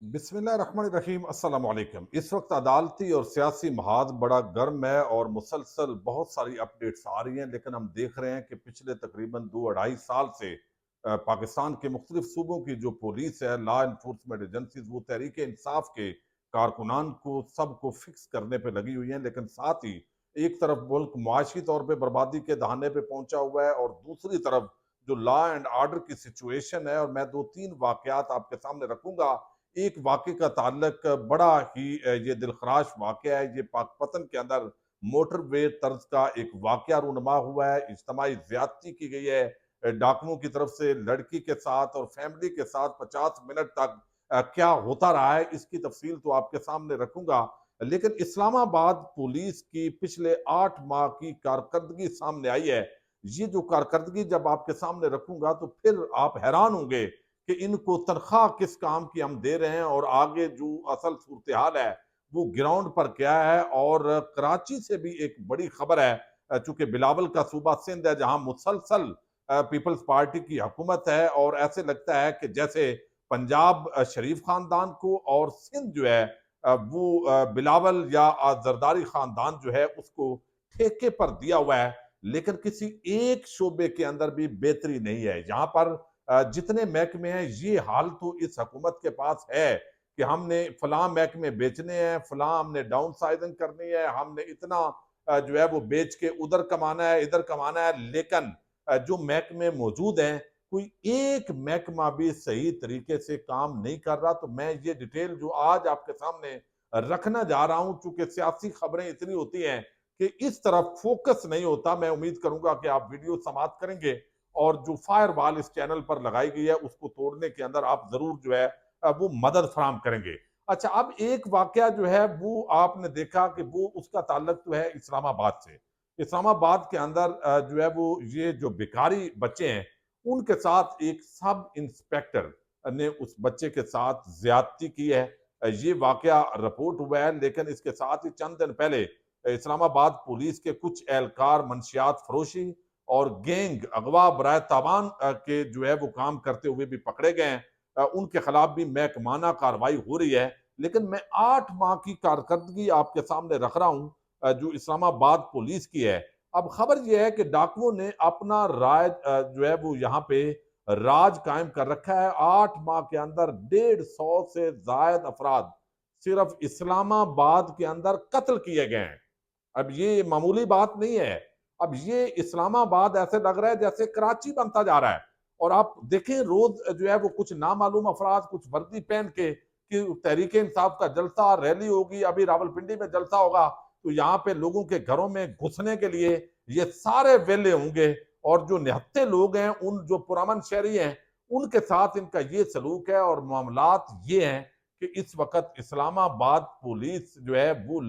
बिस्मिल्लाहिर्रहमानिर्रहीम अस्सलाम वालेकुम। इस वक्त अदालती और सियासी महाज बड़ा गर्म है और मुसलसल बहुत सारी अपडेट्स आ रही हैं, लेकिन हम देख रहे हैं कि पिछले तकरीबन 2-2.5 साल से पाकिस्तान के मुख्तलिफ सूबों की जो पुलिस है, लॉ इन्फोर्समेंट एजेंसीज, वो तहरीक इंसाफ के कारकुनान को सबको फिक्स करने पर लगी हुई हैं। लेकिन साथ ही एक तरफ मुल्क मुआशी तौर पर बर्बादी के दहाने पर पहुंचा हुआ है और दूसरी तरफ जो लॉ एंड ऑर्डर की सिचुएशन है। और मैं 2-3 वाकयात आपके सामने रखूंगा। एक वाक़े का ताल्लुक बड़ा ही ये दिलखराश वाक़या है। ये पाकपतन के अंदर मोटरवे तर्ज का एक वाक़या रूनुमा हुआ है। इज्तिमाई ज़्यादती की गई है डाकुओं की तरफ से लड़की के साथ और फैमिली के साथ 50 मिनट तक क्या होता रहा है, इसकी तफ़सील तो आपके सामने रखूँगा। लेकिन इस्लामाबाद पुलिस की पिछले 8 माह की कारकर्दगी सामने आई है। ये जो कारकर्दगी जब आपके सामने रखूँगा तो फिर आप हैरान होंगे कि इनको तनख्वाह किस काम की हम दे रहे हैं और आगे जो असल सूरत हाल है वो ग्राउंड पर क्या है। और कराची से भी एक बड़ी खबर है, चूंकि बिलावल का सूबा सिंध है जहां मुसलसल पीपल्स पार्टी की हुकूमत है और ऐसे लगता है कि जैसे पंजाब शरीफ खानदान को और सिंध जो है वो बिलावल या जरदारी खानदान जो है उसको ठेके पर दिया हुआ है। लेकिन किसी एक शोबे के अंदर भी बेहतरी नहीं है। यहाँ पर जितने महकमे हैं, ये हाल तो इस हुकूमत के पास है कि हमने फलां महकमे बेचने हैं, फलां हमने डाउन साइजिंग करनी है, हमने इतना जो है वो बेच के उधर कमाना है, इधर कमाना है। लेकिन जो महकमे मौजूद हैं, कोई एक महकमा भी सही तरीके से काम नहीं कर रहा। तो मैं ये डिटेल जो आज आपके सामने रखना जा रहा हूं, चूंकि सियासी खबरें इतनी होती हैं कि इस तरफ फोकस नहीं होता। मैं उम्मीद करूंगा कि आप वीडियो समाप्त करेंगे और जो फायर वॉल इस चैनल पर लगाई गई है उसको तोड़ने के अंदर आप जरूर जो है वो मदद फराम करेंगे। अच्छा, अब एक वाकया जो है वो आपने देखा कि वो उसका ताल्लुक तो है इस्लामाबाद से। इस्लामाबाद के अंदर जो है वो ये जो भिखारी बच्चे हैं उनके साथ एक सब इंस्पेक्टर ने उस बच्चे के साथ ज्यादती की है। ये वाकया रिपोर्ट हुआ है। लेकिन इसके साथ ही चंद दिन पहले इस्लामाबाद पुलिस के कुछ एहलकार मंशियात फरोशी और गैंग अगवा बराए तावान के जो है वो काम करते हुए भी पकड़े गए हैं। उनके खिलाफ भी महकमाना कार्रवाई हो रही है। लेकिन मैं 8 माह की कारकर्दगी आपके सामने रख रहा हूँ जो इस्लामाबाद पुलिस की है। अब खबर यह है कि डाकुओं ने अपना राज जो है वो यहाँ पे राज कायम कर रखा है। 8 माह के अंदर 150 से जायद अफराद सिर्फ इस्लामाबाद के अंदर कत्ल किए गए हैं। अब ये मामूली बात नहीं है। अब ये इस्लामाबाद ऐसे लग रहा है जैसे कराची बनता जा रहा है। और आप देखें रोज जो है वो कुछ नामालूम अफराद कुछ वर्दी पहन के कि तहरीक इंसाफ का जलसा रैली होगी, अभी रावलपिंडी में जलसा होगा, तो यहाँ पे लोगों के घरों में घुसने के लिए ये सारे वेले होंगे। और जो निहत्थे लोग हैं, उन जो पुरअमन शहरी हैं, उनके साथ इनका ये सलूक है। और मामलात ये हैं कि इस वक्त इस्लामाबाद पुलिस जो है वो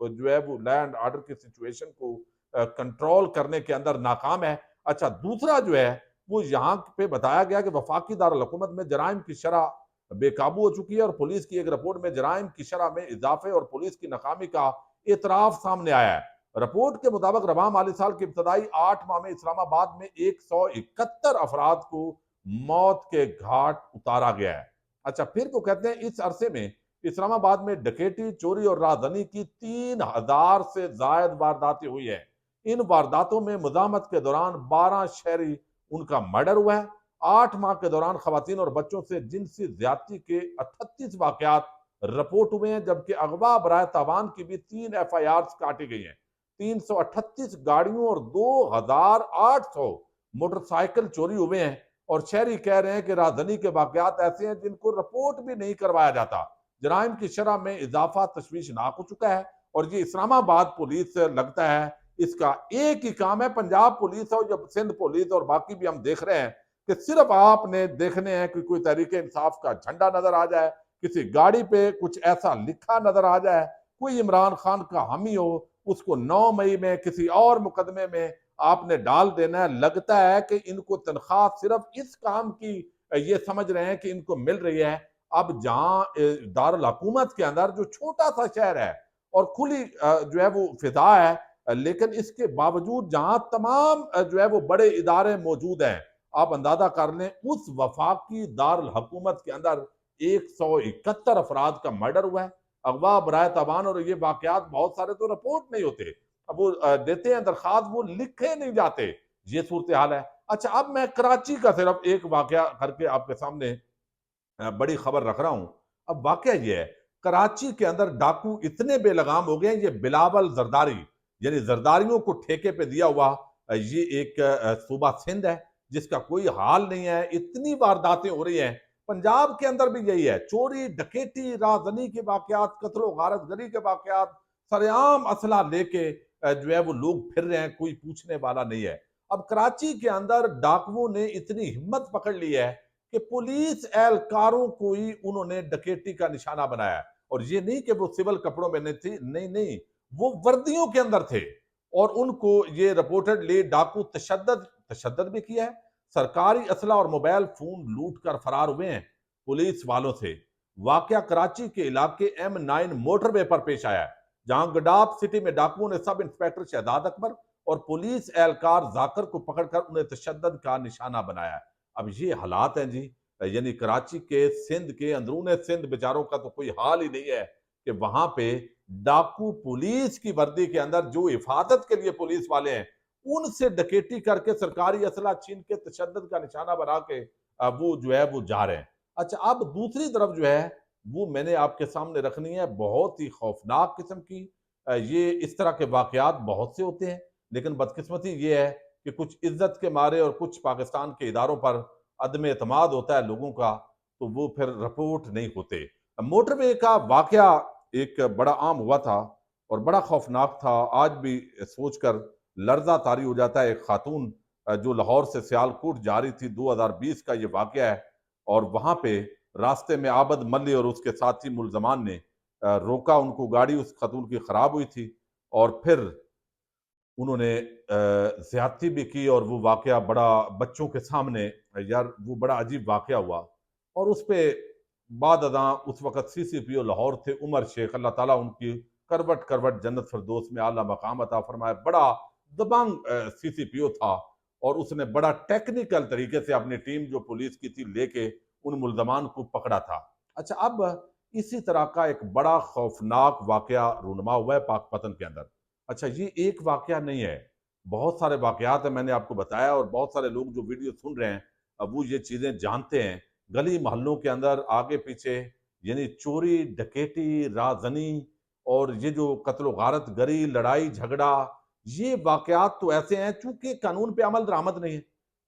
जो है वो लॉ एंड ऑर्डर की सिचुएशन को कंट्रोल करने के अंदर नाकाम है। अच्छा, दूसरा जो है वो यहाँ पे बताया गया कि वफाकी दारुल हुकूमत में जराइम की शरह बेकाबू हो चुकी है और पुलिस की एक रिपोर्ट में जराइम की शरह में इजाफे और पुलिस की नाकामी का एतराफ सामने आया है। रिपोर्ट के मुताबिक रवा माली साल की इब्तदाई 8 माह में इस्लामाबाद में 171 अफराद को मौत के घाट उतारा गया है। अच्छा, फिर वो कहते हैं इस अरसे में इस्लामाबाद में डकैती, चोरी और राहदनी की 3000 से जायद वारदातें हुई है। इन वारदातों में मुजामत के दौरान 12 शहरी उनका मर्डर हुआ है। 8 माह के दौरान खवातीन और बच्चों से जिनसी ज्यादती के 38 वाकयात रिपोर्ट हुए हैं, जबकि अगवा बराए तावान की भी 3 FIR काटी गई हैं। 338 गाड़ियों और 2800 मोटरसाइकिल चोरी हुए हैं। और शहरी कह रहे हैं कि राजधानी के वाकयात ऐसे हैं जिनको रिपोर्ट भी नहीं करवाया जाता। जराइम की शरह में इजाफा तशवीशनाक हो चुका है। और ये इस्लामाबाद पुलिस लगता है इसका एक ही काम है। पंजाब पुलिस और जब सिंध पुलिस और बाकी भी हम देख रहे हैं कि सिर्फ आपने देखने हैं कि कोई तहरीके इंसाफ का झंडा नजर आ जाए, किसी गाड़ी पे कुछ ऐसा लिखा नजर आ जाए, कोई इमरान खान का हामी हो, उसको 9 मई में किसी और मुकदमे में आपने डाल देना है। लगता है कि इनको तनख्वाह सिर्फ इस काम की ये समझ रहे हैं कि इनको मिल रही है। अब जहां दारुल हुकूमत के अंदर जो छोटा सा शहर है और खुली जो है वो फिजा है, लेकिन इसके बावजूद जहां तमाम जो है वो बड़े इदारे मौजूद हैं, आप अंदाजा कर लें उस वफाकी दारुल हुकूमत के अंदर 171 अफराद का मर्डर हुआ है, अगवा, बराए तावान, और ये वाकयात बहुत सारे तो रिपोर्ट नहीं होते। अब वो देते हैं दरखास्त, वो लिखे नहीं जाते। ये सूरत हाल है। अच्छा, अब मैं कराची का सिर्फ एक वाकया करके आपके सामने बड़ी खबर रख रहा हूं। अब वाकया ये है, कराची के अंदर डाकू इतने बेलगाम हो गए हैं। ये बिलावल जरदारी, यानी जरदारियों को ठेके पे दिया हुआ ये एक सूबा सिंध है, जिसका कोई हाल नहीं है। इतनी वारदातें हो रही हैं। पंजाब के अंदर भी यही है, चोरी, डकैती, राजनी के वाकयात, कत्लो गारतगरी के वाकयात, सरेआम असला लेके जो है वो लोग फिर रहे हैं, कोई पूछने वाला नहीं है। अब कराची के अंदर डाकुओं ने इतनी हिम्मत पकड़ ली है कि पुलिस एहलकारों को ही उन्होंने डकैती का निशाना बनाया। और ये नहीं कि वो सिविल कपड़ों में नहीं थी, नहीं नहीं, वो वर्दियों के अंदर थे। और उनको ये रिपोर्टेडली डाकू तशद्दद तशद्दद भी किया है। सरकारी असला और मोबाइल फोन लूट कर फरार हुए हैं पुलिस वालों से। वाकया कराची के इलाके M9 मोटरवे पर पेश आया है, जहां गडाप सिटी में डाकुओं ने सब इंस्पेक्टर शहजाद अकबर और पुलिस एहलकार जाकर को पकड़कर उन्हें तशद्दद का निशाना बनाया है। अब ये हालात हैं जी, यानी कराची के, सिंध के, अंदरूने सिंध बेचारों का तो कोई हाल ही नहीं है कि वहां पे डाकू पुलिस की वर्दी के अंदर, जो हिफाजत के लिए पुलिस वाले हैं, उनसे डकैती करके सरकारी असला छीन के तशद्दद का निशाना बना के वो जो है वो जा रहे हैं। अच्छा, अब दूसरी तरफ जो है वो मैंने आपके सामने रखनी है, बहुत ही खौफनाक किस्म की। ये इस तरह के वाकयात बहुत से होते हैं, लेकिन बदकिस्मती ये है कि कुछ इज्जत के मारे और कुछ पाकिस्तान के इदारों पर अदम एतमाद होता है लोगों का, तो वो फिर रिपोर्ट नहीं होते। मोटरवे का वाकया एक बड़ा आम हुआ था और बड़ा खौफनाक था। आज भी सोचकर लर्जा तारी हो जाता है। एक खातून जो लाहौर से सियालकोट जा रही थी, 2020 का ये वाकया है। और वहां पे रास्ते में आबद मल्ली और उसके साथी मुलजमान ने रोका उनको, गाड़ी उस खातून की खराब हुई थी, और फिर उन्होंने ज्यादती भी की। और वो वाकया बड़ा बच्चों के सामने, यार वो बड़ा अजीब वाकया हुआ। और उस पे बाद अदा उस वक्त CCPO लाहौर थे उमर शेख, अल्लाह ताला उनकी करवट करवट जन्नत फिरदौस में आला मकाम अता फरमाए। बड़ा दबंग CCPO था, और उसने बड़ा टेक्निकल तरीके से अपनी टीम जो पुलिस की थी लेके उन मुलजमान को पकड़ा था। अच्छा, अब इसी तरह का एक बड़ा खौफनाक वाकया रूनुमा हुआ है पाकपतन के अंदर। अच्छा, ये एक वाकया नहीं है, बहुत सारे वाकयात हैं, मैंने आपको बताया। और बहुत सारे लोग जो वीडियो सुन रहे हैं, अब वो ये चीजें जानते हैं। गली मोहल्लों के अंदर आगे पीछे, यानी चोरी, डकैती, राजनी, और ये जो कत्लो गारत गरी, लड़ाई झगड़ा, ये वाकयात तो ऐसे हैं चूंकि कानून पे अमल दरामद नहीं है।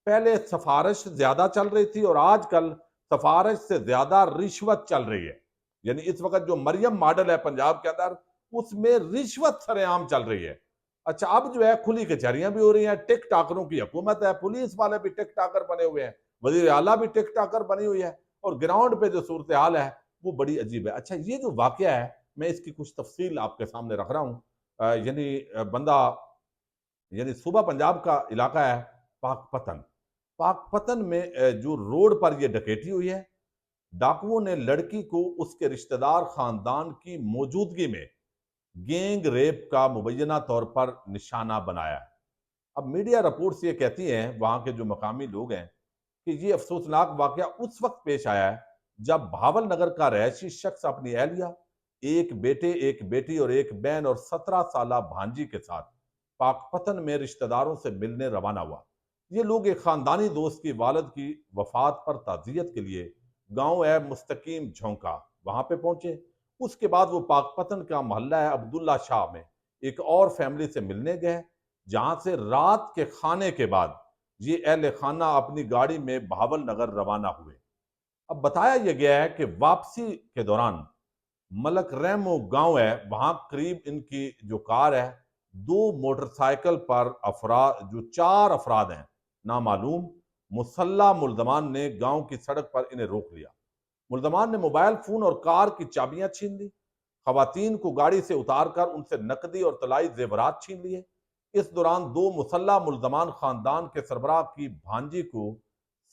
पहले सफारिश ज्यादा चल रही थी, और आजकल सफारिश से ज्यादा रिश्वत चल रही है। यानी इस वक्त जो मरियम मॉडल है पंजाब के अंदर, उसमें रिश्वत सरेआम चल रही है। अच्छा, अब जो है खुली कचहरियां भी हो रही हैं, टिक टाकरों की हुकूमत है, पुलिस वाले भी टिक टाकर बने हुए हैं, वजीर आला भी टिक टाकर बनी हुई है, और ग्राउंड पे जो सूरत हाल है वो बड़ी अजीब है। अच्छा, ये जो वाकया है, मैं इसकी कुछ तफसील आपके सामने रख रहा हूँ। यानी बंदा, यानी सूबा पंजाब का इलाका है पाकपतन। पाकपतन में जो रोड पर यह डकैती हुई है, डाकुओं ने लड़की को उसके रिश्तेदार खानदान की मौजूदगी में गैंग रेप का मुबैना तौर पर निशाना बनाया है। अब मीडिया रिपोर्ट्स ये कहती हैं, वहां के जो मकामी लोग हैं, कि ये अफसोसनाक वाकया उस वक्त पेश आया है जब भावल नगर का रहायशी शख्स अपनी अहलिया, एक बेटे, एक बेटी और एक बहन और 17 साला भांजी के साथ पाकपतन में रिश्तेदारों से मिलने रवाना हुआ। ये लोग एक खानदानी दोस्त की वालद की वफात पर ताजियत के लिए गांव है मुस्तकीम झोंका, वहां पे पहुंचे। उसके बाद वो पाकपतन का मोहल्ला है अब्दुल्ला शाह में एक और फैमिली से मिलने गए, जहां से रात के खाने के बाद ये अहल खाना अपनी गाड़ी में भावल नगर रवाना हुए। अब बताया यह गया है कि वापसी के दौरान मलक रैमो गांव है, वहां करीब इनकी जो कार है, दो मोटरसाइकिल पर अफराद, जो चार अफराद हैं नामालूम मुसल्ला मुल्जमान ने गांव की सड़क पर इन्हें रोक लिया। मुल्जमान ने मोबाइल फोन और कार की चाबियां छीन ली। खवातीन को गाड़ी से उतारकर उनसे नकदी और तलाई जेवरात छीन लिए। इस दौरान दो मुसल्ला मुल्जमान खानदान के सरबराह की भांजी को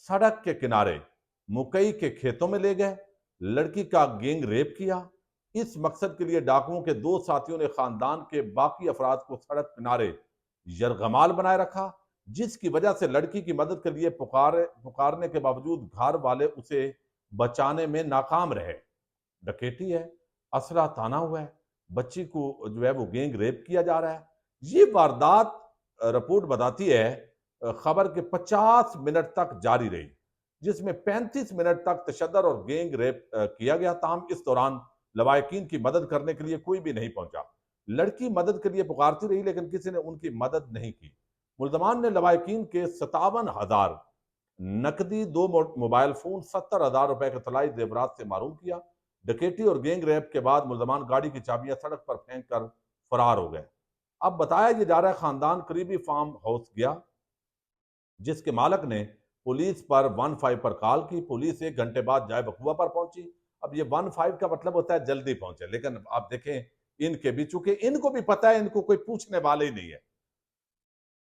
सड़क के किनारे मुकई के खेतों में ले गए, लड़की का गैंग रेप किया। इस मकसद के लिए डाकुओं के दो साथियों ने खानदान के बाकी अफराद को सड़क किनारे यरगमाल बनाए रखा, जिसकी वजह से लड़की की मदद के लिए पुकारने के बावजूद घर वाले उसे बचाने में नाकाम रहे। डकैती है, असला ताना हुआ है, बच्ची को जो है वो गैंग रेप किया जा रहा है। ये वारदात रिपोर्ट बताती है खबर के 50 मिनट तक जारी रही, जिसमें 35 मिनट तक तशद्दुद और गैंग रेप किया गया। ताहम इस दौरान लवाहिकीन की मदद करने के लिए कोई भी नहीं पहुंचा। लड़की मदद के लिए पुकारती रही लेकिन किसी ने उनकी मदद नहीं की। मुल्जमान ने लवाहिकीन के 57,000 नकदी, 2 मोबाइल फोन, 70,000 रुपए के तलाई जेवरात से मारूम किया। डकैती और गैंग रेप के बाद मुल्जमान गाड़ी की चाबियां सड़क पर फेंक कर फरार हो गए। अब बताया ये जा रहा है खानदान करीबी फार्म हाउस गया, जिसके मालक ने पुलिस पर 15 पर कॉल की। पुलिस 1 घंटे बाद जाए बकुआ पर पहुंची। अब ये 15 का मतलब होता है जल्दी पहुंचे, लेकिन आप देखें इनके भी, चूंकि इनको भी पता है इनको कोई पूछने वाले ही नहीं है,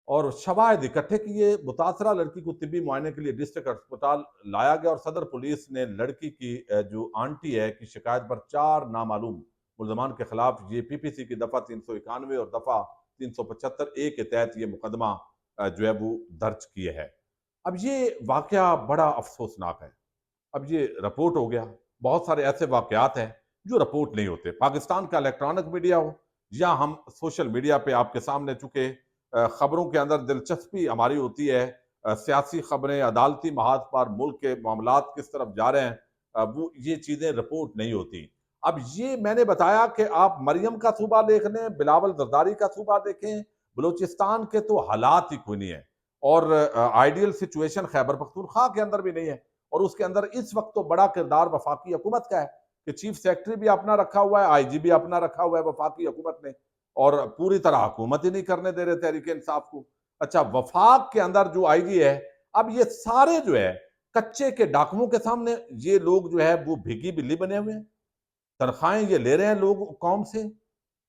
और शवाहिद इकट्ठे किए। मुतासरा लड़की को तिब्बी मुआयने के लिए डिस्ट्रिक्ट अस्पताल लाया गया और सदर पुलिस ने लड़की की जो आंटी है की शिकायत पर 4 नामालूम मुल्जमान के खिलाफ ये पीपीसी की दफा 391 और दफा 375 ए के तहत ये मुकदमा जो है वो दर्ज किए है। अब ये वाकया बड़ा अफसोसनाक है। अब ये रिपोर्ट हो गया। बहुत सारे ऐसे वाकयात हैं जो रिपोर्ट नहीं होते। पाकिस्तान का इलेक्ट्रॉनिक मीडिया हो या हम सोशल मीडिया पे आपके सामने, चूंकि खबरों के अंदर दिलचस्पी हमारी होती है, सियासी खबरें, अदालती महाज पर मुल्क के मामलात किस तरफ जा रहे हैं, वो ये चीजें रिपोर्ट नहीं होती। अब ये मैंने बताया कि आप मरियम का सूबा देख लें, बिलावल जरदारी का सूबा देखें, बलूचिस्तान के तो हालात ही कोई नहीं है, और आइडियल सिचुएशन खैबर पख्तूनख्वा के अंदर भी नहीं है। और उसके अंदर इस वक्त तो बड़ा किरदार वफाकी हुकूमत का है कि चीफ सेक्रेटरी भी अपना रखा हुआ है, आईजी भी अपना रखा हुआ है वफाकी हुकूमत ने, और पूरी तरह हुकूमत ही नहीं करने दे रहे तहरीक इंसाफ को। अच्छा, वफाक के अंदर जो आईजी है, अब ये सारे जो है कच्चे के डाकुओं के सामने ये लोग जो है वो भिगी बिल्ली बने हुए हैं। तनख्वाहें ये ले रहे हैं लोग कौम से,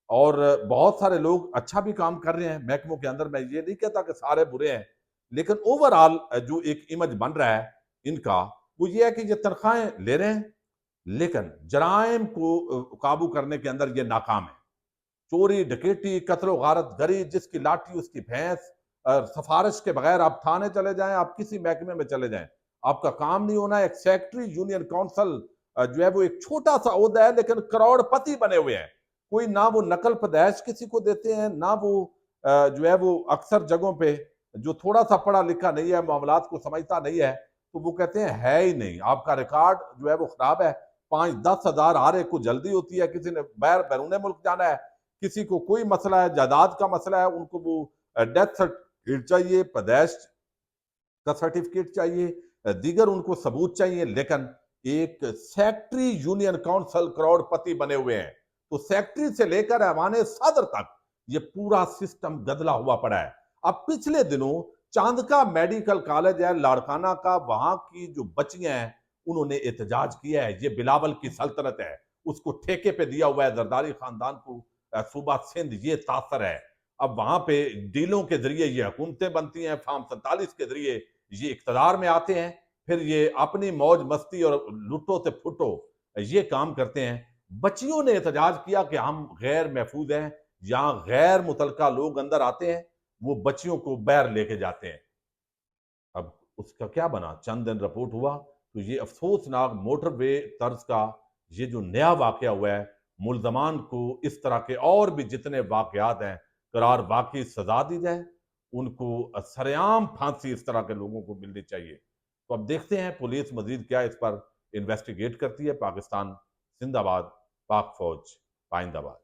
और बहुत सारे लोग अच्छा भी काम कर रहे हैं महकमों के अंदर। मैं ये नहीं कहता कि सारे बुरे हैं, लेकिन ओवरऑल जो एक इमेज बन रहा है इनका, वो ये है कि ये तनख्वाहें ले रहे हैं लेकिन जराइम को काबू करने के अंदर ये नाकाम है। चोरी, डकैती, कत्ल गारत गरी, जिसकी लाठी उसकी भैंस। सिफारिश के बगैर आप थाने चले जाएं, आप किसी महकमे में चले जाएं, आपका काम नहीं होना। एक सेक्रेटरी यूनियन काउंसिल जो है वो एक छोटा सा ओहदा है लेकिन करोड़पति बने हुए हैं। कोई ना वो नकल पैदाइश किसी को देते हैं, ना वो जो है वो अक्सर जगहों पे जो थोड़ा सा पढ़ा लिखा नहीं है, मामलात को समझता नहीं है, तो वो कहते हैं है ही नहीं, आपका रिकॉर्ड जो है वो खराब है। 5-10 हजार हर एक को जल्दी होती है, किसी ने बैरून मुल्क जाना है, किसी को कोई मसला है, जायदाद का मसला है, उनको वो डेथ सर्टिफिकेट चाहिए, पैदाइश का सर्टिफिकेट चाहिए, दीगर उनको सबूत चाहिए। लेकिन एक सेक्रेटरी यूनियन काउंसिल करोड़पति बने हुए हैं, तो सेक्रेटरी से लेकर ऐवान सदर तक ये पूरा सिस्टम गदला हुआ पड़ा है। अब पिछले दिनों चांदका मेडिकल कॉलेज है लाड़काना का, वहां की जो बच्चियां हैं उन्होंने एहतजाज किया है। ये बिलावल की सल्तनत है, उसको ठेके पे दिया हुआ है जरदारी खानदान को, सूबा सिंध ये तासर है। अब वहां पे डीलों के जरिए ये हुकूमतें बनती हैं, फार्म 47 के जरिए ये इक्तदार में आते हैं, फिर ये अपनी मौज मस्ती और लुटो ते फुटो ये काम करते हैं। बच्चियों ने एहतजाज किया कि हम गैर महफूज हैं, यहाँ गैर मुतलका लोग अंदर आते हैं, वो बच्चियों को बैर लेके जाते हैं। अब उसका क्या बना, चंद दिन रिपोर्ट हुआ तो ये अफसोसनाक मोटरवे तर्ज का ये जो नया वाकया हुआ है, मुल्जमान को इस तरह के और भी जितने वाकयात हैं करार वाकई सजा दी जाए, उनको सरेआम फांसी इस तरह के लोगों को मिलनी चाहिए। तो अब देखते हैं पुलिस मजीद क्या इस पर इन्वेस्टिगेट करती है। पाकिस्तान जिंदाबाद, पाक फौज पाइंदाबाद।